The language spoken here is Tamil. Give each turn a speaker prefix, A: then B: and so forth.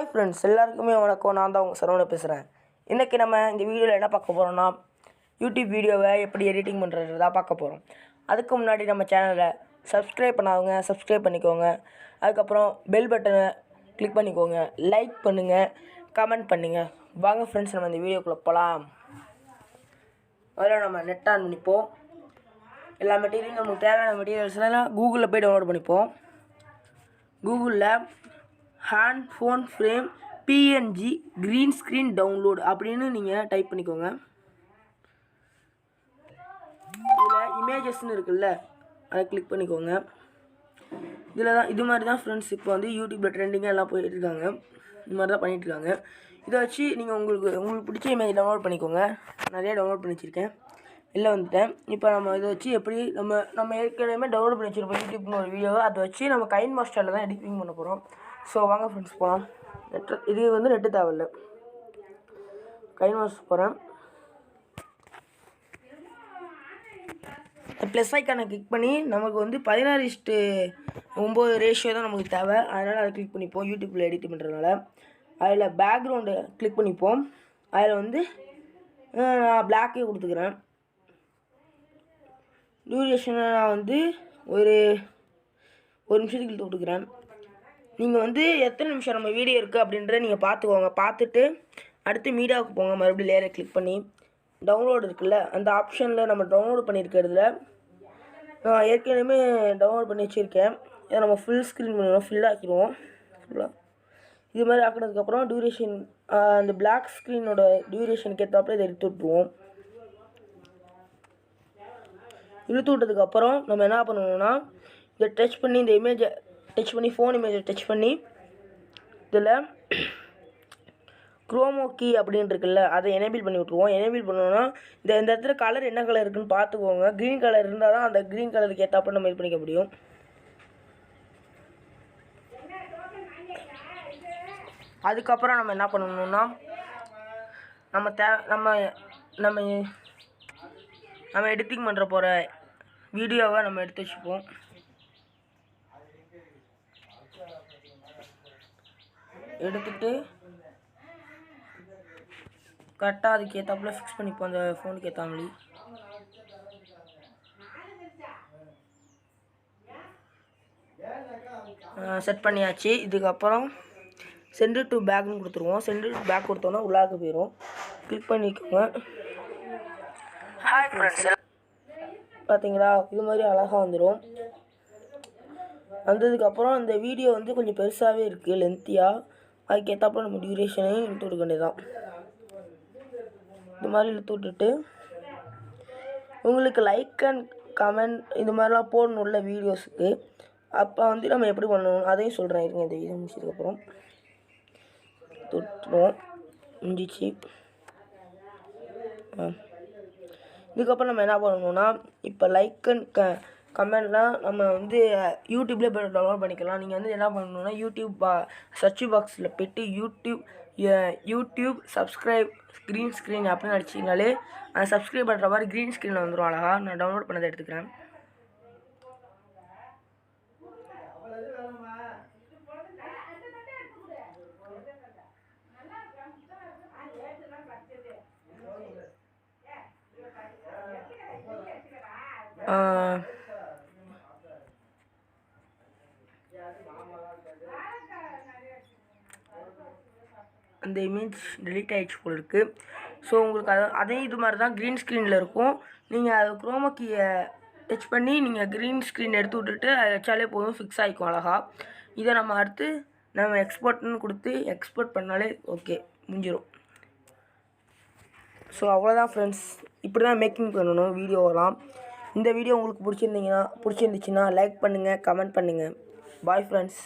A: ஹாய் ஃப்ரெண்ட்ஸ், எல்லாருக்குமே வணக்கம். நான் தான் உங்கள் சரவணன் பேசுகிறேன். இன்றைக்கி நம்ம இந்த வீடியோவில் என்ன பார்க்க போகிறோம்னா, யூடியூப் வீடியோவை எப்படி எடிட்டிங் பண்ணுறது தான் பார்க்க போகிறோம். அதுக்கு முன்னாடி நம்ம சேனலை சப்ஸ்கிரைப் பண்ணாதவங்க சப்ஸ்கிரைப் பண்ணிக்கோங்க. அதுக்கப்புறம் பெல் பட்டனை கிளிக் பண்ணிக்கோங்க. லைக் பண்ணுங்கள், கமெண்ட் பண்ணுங்கள். வாங்க ஃப்ரெண்ட்ஸ், நம்ம இந்த வீடியோக்குள்ளே போகலாம். அதில் நம்ம நெட் ஆன் பண்ணிப்போம். எல்லா மெட்டீரியலும் நமக்கு தேவையான மெட்டீரியல்ஸ்லாம் கூகுளில் போய் டவுன்லோட் பண்ணிப்போம். கூகுளில் hand phone frame PNG green screen download அப்படின்னு நீங்கள் டைப் பண்ணிக்கோங்க. இதில் இமேஜஸ்ன்னு இருக்குல்ல, அதை கிளிக் பண்ணிக்கோங்க. இதில் தான் இது மாதிரி தான் ஃப்ரெண்ட்ஸ் இப்போ வந்து யூடியூப்பில் ட்ரெண்டிங்காக எல்லாம் போயிட்டுருக்காங்க. இது மாதிரி தான் பண்ணிகிட்ருக்காங்க. இதை வச்சு நீங்கள் உங்களுக்கு பிடிச்ச இமேஜ் டவுன்லோட் பண்ணிக்கோங்க. நிறையா டவுன்லோட் பண்ணி வச்சுருக்கேன். வெளில வந்துட்டேன். இப்போ நம்ம இதை வச்சு எப்படி நம்ம ஏற்கனவே டவுன்லோட் பண்ணி வச்சுருப்போம் யூடியூப்னு ஒரு வீடியோவை. அதை வச்சு நம்ம கைன் மாஸ்டரில் தான் எடிட்டிங் பண்ண போகிறோம். ஸோ வாங்க ஃப்ரெண்ட்ஸ் போகலாம். இது வந்து நெட்டு தேவையில்லை. கைன் மாஸ்டர் போகிறேன். ப்ளஸ் ஐக்கானை கிளிக் பண்ணி நமக்கு வந்து 16:9 ரேஷியோ தான் நமக்கு தேவை. அதனால் அதை கிளிக் பண்ணிப்போம். யூடியூப்பில் எடிட் பண்ணுறதுனால அதில் பேக்ரவுண்டு கிளிக் பண்ணிப்போம். அதில் வந்து நான் பிளாக்கே கொடுத்துக்கிறேன். டியூரேஷனை நான் வந்து ஒரு நிமிஷத்துக்கு இழுத்து கொடுக்குறேன். நீங்கள் வந்து எத்தனை நிமிஷம் நம்ம வீடியோ இருக்குது அப்படின்றத நீங்கள் பார்த்துக்கோங்க. பார்த்துட்டு அடுத்து மீடியாவுக்கு போங்க. மறுபடியும் லேயரை கிளிக் பண்ணி டவுன்லோடு இருக்குல்ல, அந்த ஆப்ஷனில் நம்ம டவுன்லோடு பண்ணியிருக்கிறதுல நான் ஏற்கனவே டவுன்லோட் பண்ணி வச்சுருக்கேன். இதை நம்ம ஃபுல் ஸ்க்ரீன் பண்ணுவோம், ஃபில்லாக்கிடுவோம். இது மாதிரி ஆக்கினதுக்கப்புறம் டியூரேஷன் அந்த பிளாக் ஸ்க்ரீனோட டியூரேஷனுக்கு ஏற்றாப்புல இதை எடுத்து விட்ருவோம். இழுத்து விட்டதுக்கப்புறம் நம்ம என்ன பண்ணணும்னா, இதை டச் பண்ணி இந்த இமேஜை டச் பண்ணி ஃபோன் இமேஜை டச் பண்ணி இதில் குரோமோ கீ அப்படின்னு இருக்குல்ல, அதை எனேபிள் பண்ணி விட்ருவோம். எனேபிள் பண்ணோன்னா இந்த இடத்துல கலர் என்ன கலர் இருக்குதுன்னு பார்த்துக்கோங்க. க்ரீன் கலர் இருந்தால் தான் அந்த க்ரீன் கலருக்கு ஏற்றாப்புல நம்ம இது பண்ணிக்க முடியும். அதுக்கப்புறம் நம்ம என்ன பண்ணணும்னா, நம்ம எடிட்டிங் பண்ணுற போகிற வீடியோவை நம்ம எடுத்து வச்சுப்போம். எடுத்துகிட்டு கரெக்டாக அதுக்கு ஏற்றாப்புல ஃபிக்ஸ் பண்ணிப்போம். அந்த ஃபோனுக்கு ஏற்ற மாதிரி செட் பண்ணியாச்சு. இதுக்கப்புறம் சென்டர் டு பேக்னு கொடுத்துருவோம். சென்டர் டு பேக் கொடுத்தோன்னா உள்ளாக்க போயிடும். கிளிக் பண்ணிக்கோங்க. பார்த்தீங்களா, இது மாதிரி அழகாக வந்துடும். வந்ததுக்கப்புறம் இந்த வீடியோ வந்து கொஞ்சம் பெருசாகவே இருக்குது, லென்த்தியாக. அதுக்கேற்றாப்புல நம்ம டியூரேஷனையும் இழுத்து விட்டுக்க வேண்டியதான். இது மாதிரி இழுத்து விட்டுட்டு உங்களுக்கு லைக் அண்ட் கமெண்ட் இது மாதிரிலாம் போடணுள்ள வீடியோஸுக்கு. அப்போ வந்து நம்ம எப்படி பண்ணணும் அதையும் சொல்கிறேன். இருங்க, இந்த வீடியோ முடிச்சதுக்கப்புறம் தொட்டுருவோம். முடிஞ்சிச்சு. இதுக்கப்புறம் நம்ம என்ன பண்ணணும்னா, இப்போ லைக் அண்ட் கமெண்ட்லாம் நம்ம வந்து யூடியூப்லேயே போய் டவுன்லோட் பண்ணிக்கலாம். நீங்கள் வந்து என்ன பண்ணணுன்னா, யூடியூப் சர்ச் பாக்ஸில் போய்ட்டு யூடியூப் சப்ஸ்கிரைப் க்ரீன் ஸ்க்ரீன் அப்படின்னு அடிச்சிங்கனாலே அந்த சப்ஸ்கிரைப் பண்ணுற மாதிரி க்ரீன் ஸ்க்ரீனில் வந்துடும். அழகா நான் டவுன்லோட் பண்ணதை எடுத்துக்கிறேன். அந்த இமேஜ் டெலீட் ஆகிடுச்சு போல் இருக்குது. ஸோ உங்களுக்கு அதே இது மாதிரி தான் க்ரீன் ஸ்க்ரீனில் இருக்கும். நீங்கள் அது குரோமோ கீயை டச் பண்ணி நீங்கள் க்ரீன் ஸ்க்ரீன் எடுத்து விட்டுட்டு அதை வச்சாலே போதும், ஃபிக்ஸ் ஆகிக்கும் அழகா. இதை நம்ம அடுத்து நம்ம எக்ஸ்போர்ட்னு கொடுத்து எக்ஸ்போர்ட் பண்ணாலே ஓகே, முடிஞ்சிடும். ஸோ அவ்வளோதான் ஃப்ரெண்ட்ஸ். இப்படி தான் மேக்கிங் பண்ணணும் வீடியோவெல்லாம். இந்த வீடியோ உங்களுக்கு பிடிச்சிருந்துச்சுன்னா லைக் பண்ணுங்கள், கமெண்ட் பண்ணுங்கள். Bye friends.